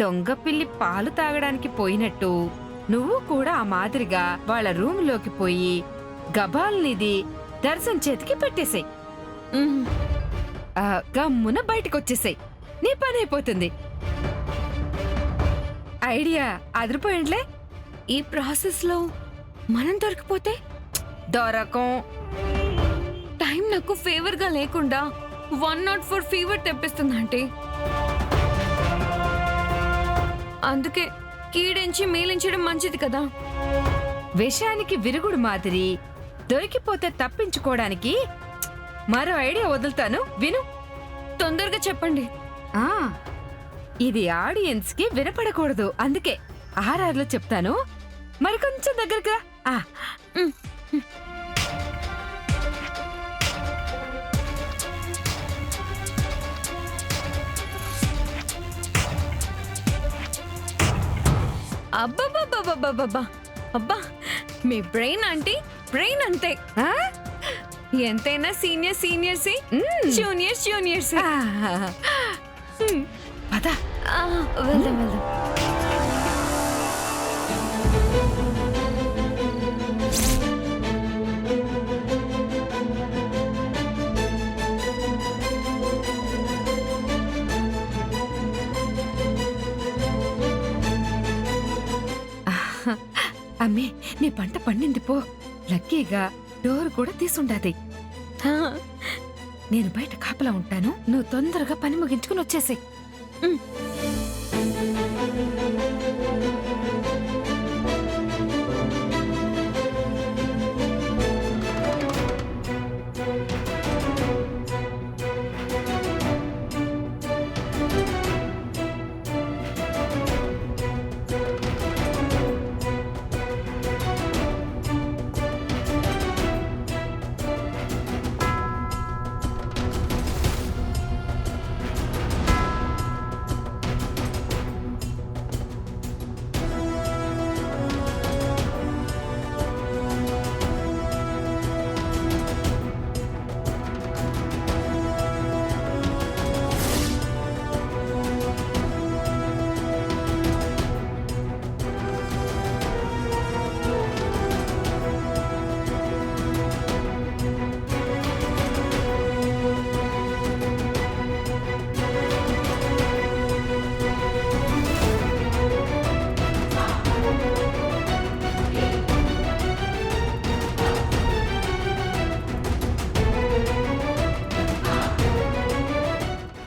దొంగ పిల్లి పాలు తాగడానికి పోయినట్టు నువ్వు కూడా ఆ మాదిరిగా వాళ్ళ రూంలోకి పోయి గబాల్నిది దర్శన్ చేతికి పెట్టేశాయి. గమ్మున బయటకొచ్చేసాయి. నీ పని అయిపోతుంది. ఐడియా అదిరిపోయింట్లే. ఈ ప్రాసెస్ లో మనం దొరికిపోతే దొరకం. టైం నాకు ఫేవర్ గా లేకుండా 104 ఫీవర్ తెప్పిస్తుంది ఆంటీ. అందుకే కీడించి మేలించడం మంచిది కదా. విషయానికి విరుగుడు మాదిరి దొరికిపోతే తప్పించుకోవడానికి మరో ఐడియా వదులుతాను, విను. తొందరగా చెప్పండి. ఇది ఆడియన్స్ కి వినపడకూడదు, అందుకే ఆర్ఆర్లో చెప్తాను. మరి కొంచెం దగ్గరగా. అబ్బా అబ్బా, మీ బ్రెయిన్ ఆంటీ, బ్రెయిన్ అంతే. ఎంతైనా సీనియర్స్ జూనియర్స్. పద వెళ్దాం. అమ్మే, నీ పంట పండింది పో. లక్కీగా డోర్ కూడా తీసుండాది. నేను బయట కాపలా ఉంటాను, నువ్వు తొందరగా పని ముగించుకుని వచ్చేసాయి.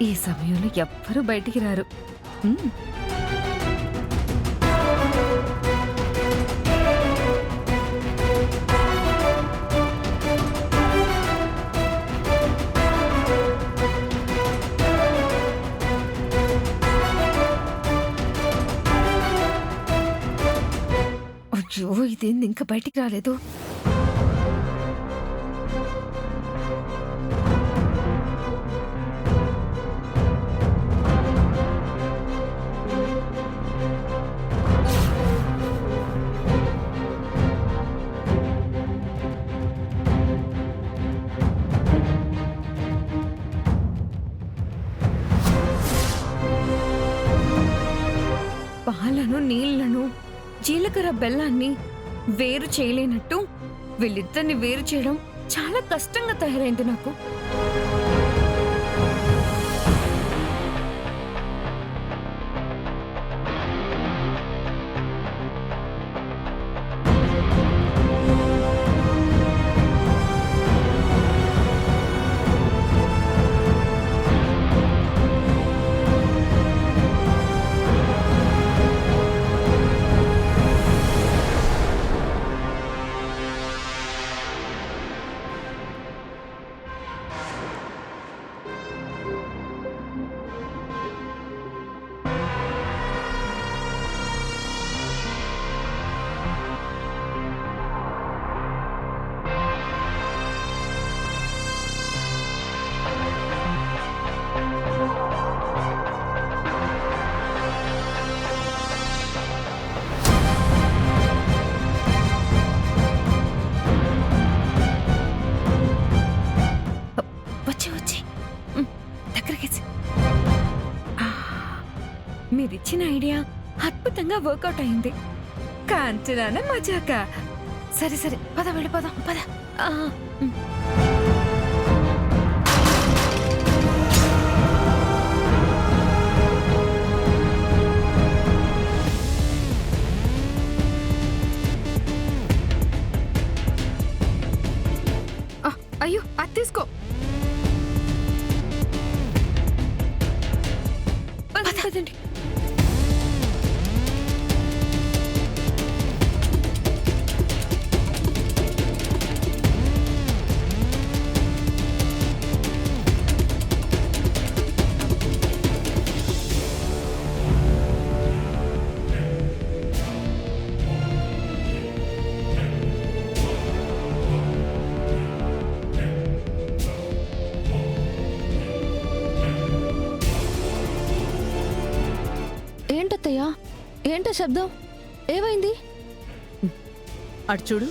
ఈ సమయంలో ఎవ్వరూ బయటికి రారు. అయ్యో, ఇదేంది ఇంకా బయటికి రాలేదు? పాలను, నీళ్లను, జీలకర్ర, బెల్లాన్ని వేరు చేయలేనట్టు వీళ్ళిద్దరిని వేరు చేయడం చాలా కష్టంగా తయారైంది నాకు. ఐడియా అద్భుతంగా వర్కౌట్ అయింది. కాంచనాన మజాక. సరే సరే, పద వెళ్ళిపోదాం, పద. ఆ, ఉమ్. ఆ, అయ్యో, అది తీసుకో. పదండి. ఏంటత్తయ్యా, ఏంట శబ్దం? ఏమైంది? అటు చూడు.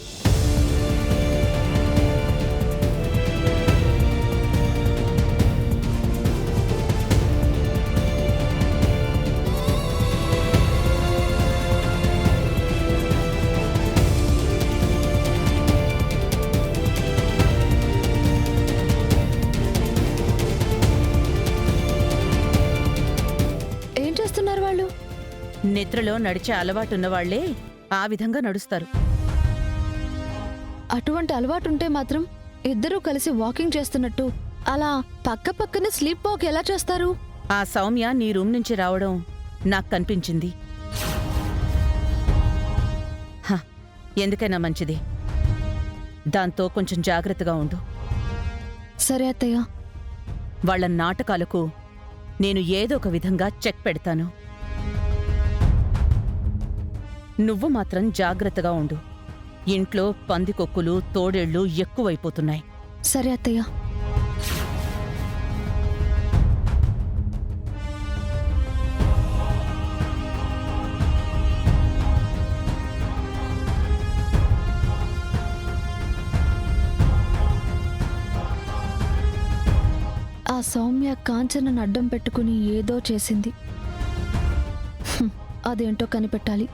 ఏం చేస్తున్నారు వాళ్ళు? నిద్రలో నడిచే అలవాటున్న వాళ్లే ఆ విధంగా నడుస్తారు. అటువంటి అలవాటుంటే మాత్రం ఇద్దరూ కలిసి వాకింగ్ చేస్తున్నట్టు అలా పక్క పక్కనే స్లీప్ వాక్ ఎలా చేస్తారు? ఆ సౌమ్య నీ రూమ్ నుంచి రావడం నాకు కనిపించింది. హ, ఎందుకైనా మంచిది. దాంతో కొంచెం జాగ్రత్తగా ఉండు. సరే అత్తయ్య. వాళ్ళ నాటకాలకు నేను ఏదో ఒక విధంగా చెక్ పెడతాను. నువ్వు మాత్రం జాగ్రత్తగా ఉండు. ఇంట్లో పందికొక్కులు, తోడేళ్లు ఎక్కువైపోతున్నాయి. సరే అత్తయ్య. ఆ సౌమ్య కాంచనను అడ్డం పెట్టుకుని ఏదో చేసింది. అదేంటో కనిపెట్టాలి.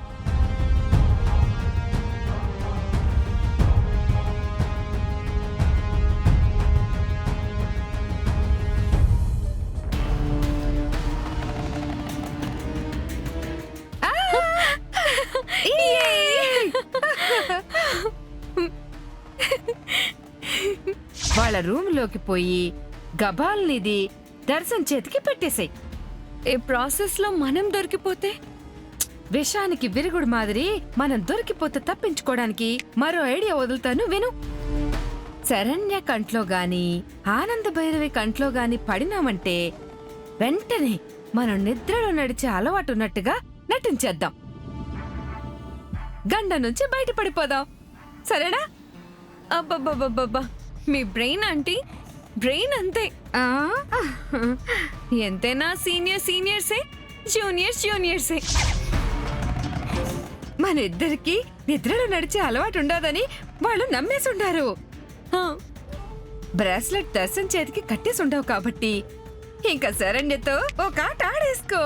వాళ్ళ రూమ్ లోకి పోయి గబాల్నిది దర్శన్ చేతికి పెట్టేశాయి. ఈ ప్రాసెస్ లో మనం దొరికిపోతే? విషానికి విరుగుడు మాదిరి మనం దొరికిపోతే తప్పించుకోవడానికి మరో ఐడియా వదులుతాను, విను. శరణ్య కంట్లో గాని ఆనంద భైరవి కంట్లో గాని పడినామంటే వెంటనే మనం నిద్రలో నడిచే అలవాటు ఉన్నట్టుగా నటించేద్దాం. గండ నుంచి బయటపడిపోదాం, సరేనా? అబ్బబ్బబ్బబ్బబ్బా, మీ బ్రెయిన్ ఆంటీ, బ్రెయిన్ అంతే. ఆ? ఎంతైనా సీనియర్ సీనియర్సే, జూనియర్స్ జూనియర్సే. మన ఇద్దరికి నిద్రలో నడిచే అలవాటు ఉండదని వాళ్ళు నమ్మేసుండారు. ఆ, బ్రాస్లెట్ దర్శన్ చేతికి కట్టేసి ఉండవు కాబట్టి ఇంకా శరణ్యతో ఒక ఆట ఆడేసుకో.